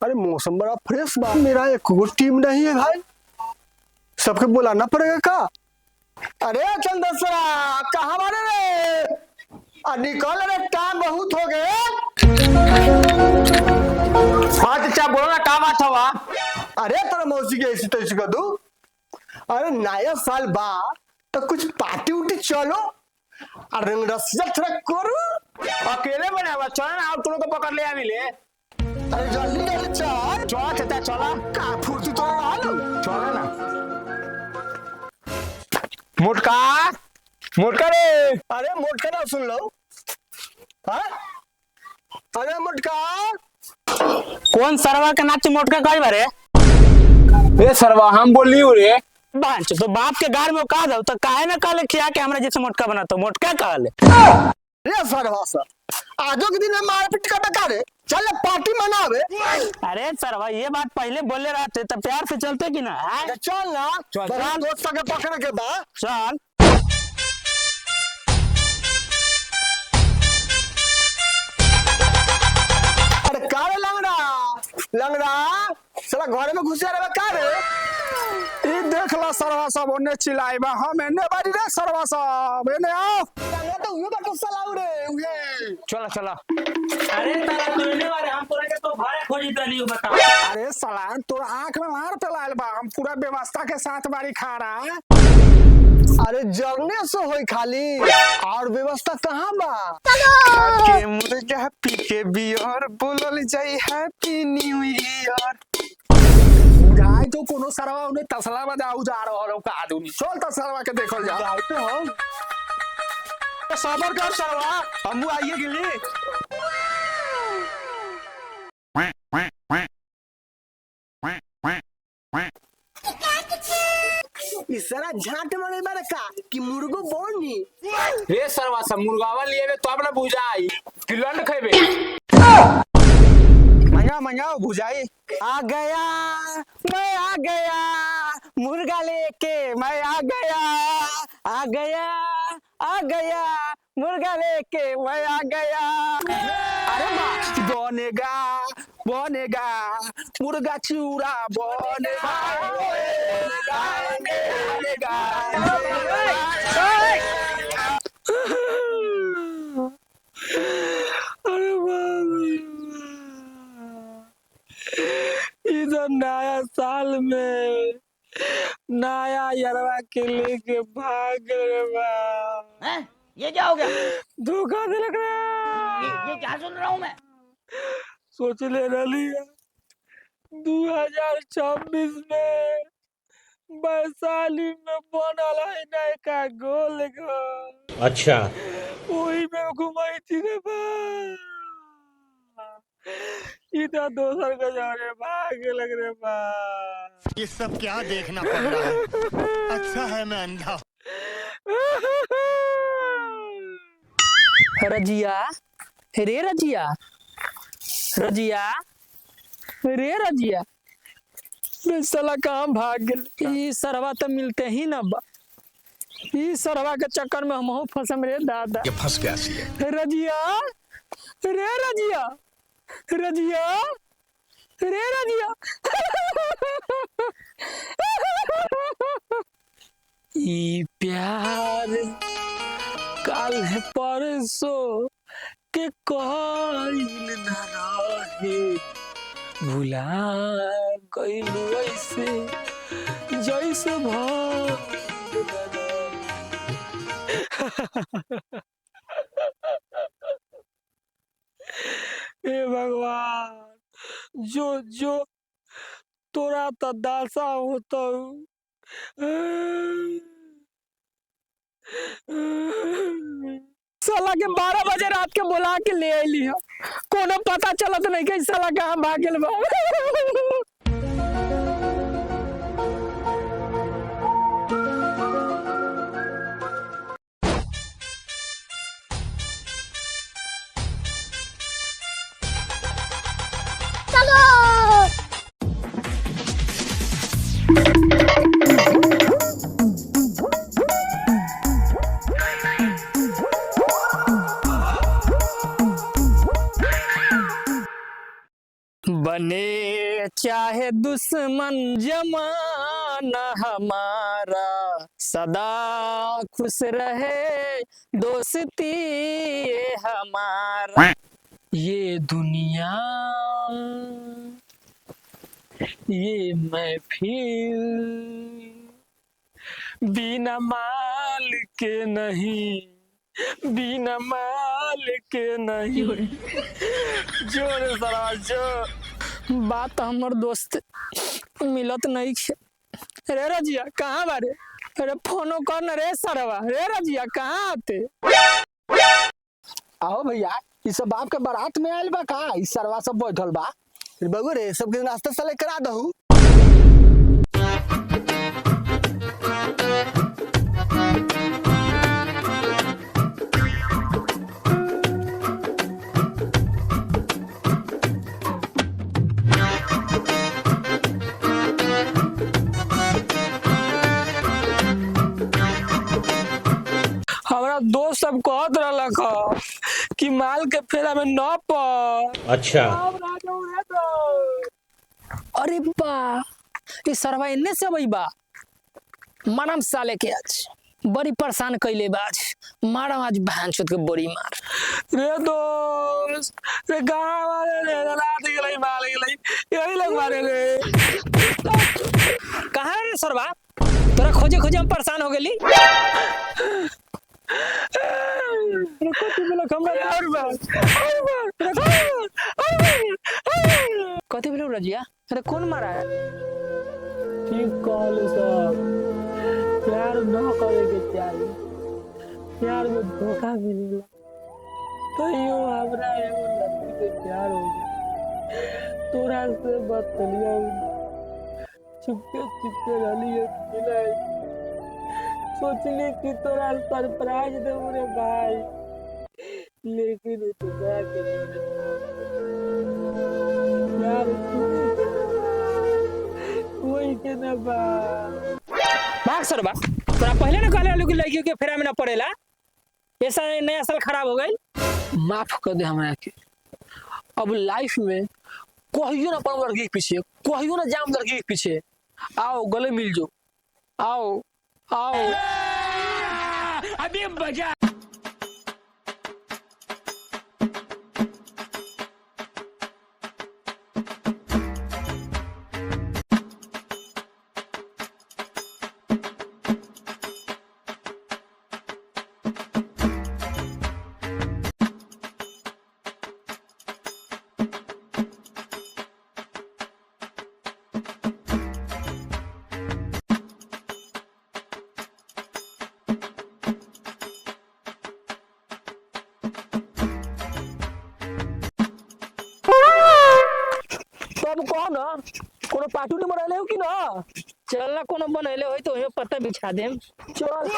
अरे मौसम बड़ा फ्रेश बा। मेरा एक टीम नहीं है भाई, सबके बुलाना पड़ेगा का। अरे चल दसरा कहाँ मारे रे, निकल रे, टाइम बहुत हो गए। हाँ चाचा बोलो ना, काम आता हुआ। अरे तेरा मौसी के ऐसी तैसी कर दू। अरे नया साल बा तो कुछ पार्टी उटी चलो, अरे रसिया थोड़ा करो। अकेले बने हुआ, चलो ना, आप तुम को पकड़ ले मिले। अरे जल्दी जल्दी चल। चलो चाचा चलो। का फुर्ती तो आ लो। चलो ना मोटका, मोटका रे। अरे मोटका ना सुन लो। हाँ? अरे मोटका। कौन सरवा के नाच मोटका कई बारे? ए सरवा हम बोल रही हूँ रे। बांच तो बाप के गार में का दो तो काहे ना काले खिया के हमरा जैसे मोटका बना तो मोटका काले। रे सरवा सर, आजो के दिन में मारपीट का बेकार है, चल पार्टी मनावे। अरे सरवा ये बात पहले बोले रहते तो प्यार से चलते कि ना। चल ना, बड़ा दोस्त के पकड़ के बा। चल अरे का रे लंगड़ा, लंगड़ा साला घर में घुसिया रे का रे। ई देख ला सरवा सब ओने चिल्लाई बा, हम एने बारी रे सरवा सब एने आओ। लंगड़ा तो उहे बात सलाऊ रे उहे। चलो चलो। अरे तारा तोड़ने वाले हम पूरा के तो भाड़े खोजी तनी बता। अरे साला तोर आंख में मार पेलायल बा, हम पूरा व्यवस्था के साथ बारी खा रहा है। अरे जगने से होई खाली, और व्यवस्था कहाँ बा। के मुर्गा पी के बियर बोलल जाई हैप्पी न्यू ईयर। जाय तो कोनो सरवा उन्हें तसला बजाऊ जा रहल का आदमी। चल तसलवा के देखल जा। जाते हो। सबर कर सरवा, हमू आइए गेली। इस सारा झांट मारे बारे का कि मुर्गो बोनी। रे सरवा सब मुर्गावा लिए तो अपना बुझाई कि लंड खइबे। मंगाओ बुझाई। आ गया मैं आ गया मुर्गा लेके मैं आ गया, आ गया आ गया मुर्गा लेके मैं आ गया। अरे वाह, बनेगा बनेगा मुर्गा चिउरा बनेगा बनेगा अरे इधर नया साल में नया यरवा के लेके भाग रे बा। हैं? ये क्या हो गया? धोखा दे लग रहा। ये क्या सुन रहा हूँ मैं? सोच ले रही है 2026 में वैशाली में बनल है नया गोल घर। अच्छा वही में घुमाई थी रे बा। इधर दोसर के जाने भाग लग रे बा। ये सब क्या देखना पड़ रहा है। अच्छा है मैं अंधा। रजिया रे रजिया, रजिया रे रजिया, साला कहाँ भाग गए। ई सरवा तो मिलते ही ना बा। ई सरवा के चक्कर में हम फंसम रे दादा। ये फंस गया सी है। रजिया रे रजिया, रजिया रे रजिया। ई प्यार काल है परसों के कइल न रहे, भुला गइलू ऐसे जैसे हे भगवान, जो जो तोरा तो दासा होता। साला के 12 बजे रात के बुला के ले अली है, कोनो पता चलत नहीं कि साला कहाँ भाग गेल बा। बने चाहे दुश्मन जमाना हमारा, सदा खुश रहे दोस्ती ये हमारा। ये दुनिया ये महफिल बिना माल के नहीं, बिना माल के नहीं। जोर सरा जो बात हमर दोस्त मिलत नहीं खे। रे रजिया कहाँ बारे? अरे फोनो कर न रे सरवा। रे रजिया कहाँ आते? आओ भैया, ई सब बाप के बारात में आयल बा का? ई सरवा सब बैठल बा। बगो रे सबके नाश्ता साले करा दहू। हमारा दोस्त सब कहत रहलक कि माल के फेरा में न पड़। अच्छा। अरे बा ये सरवा इन्ने से वही बा। मारम साले के आज बड़ी परेशान कैले बा। आज मारम आज बहन चोद के बड़ी मार। रे दोस्त रे गाँव वाले रे रात गेलै मार गेलै यही लोग मारे रे। कहाँ रे सरवा? तोरा खोजे खोजे हम परेशान हो गेली। कथी भेलो रजिया? अरे कौन मारा है? ठीक कहले साहब, प्यार न करे के चाहिए, प्यार में धोखा मिलेला। तैयो हमरा एगो लड़की से प्यार हो गया। तोरा से बतलिया चुपके चुपके रहली मिला। सोचली कि तोरा सरप्राइज देबो रे भाई, लेकिन तो जाके यार कोई के ना बा। भाग सरबा, तोरा पहले ना कहले लोग लड़कियों के फेरा में ना पड़ेला। ऐसा नया साल खराब हो गई। माफ कर दे हमरा के। अब लाइफ में कहियो ना पड़ो लड़की के पीछे, कहियो ना जाम लड़की के पीछे। आओ गले मिल जो, आओ आओ अभी मजा। तब कहो ना कोनो पार्टी में बनले हो कि ना? चल ना कोनो बनले हो तो पता बिछा देम। चल।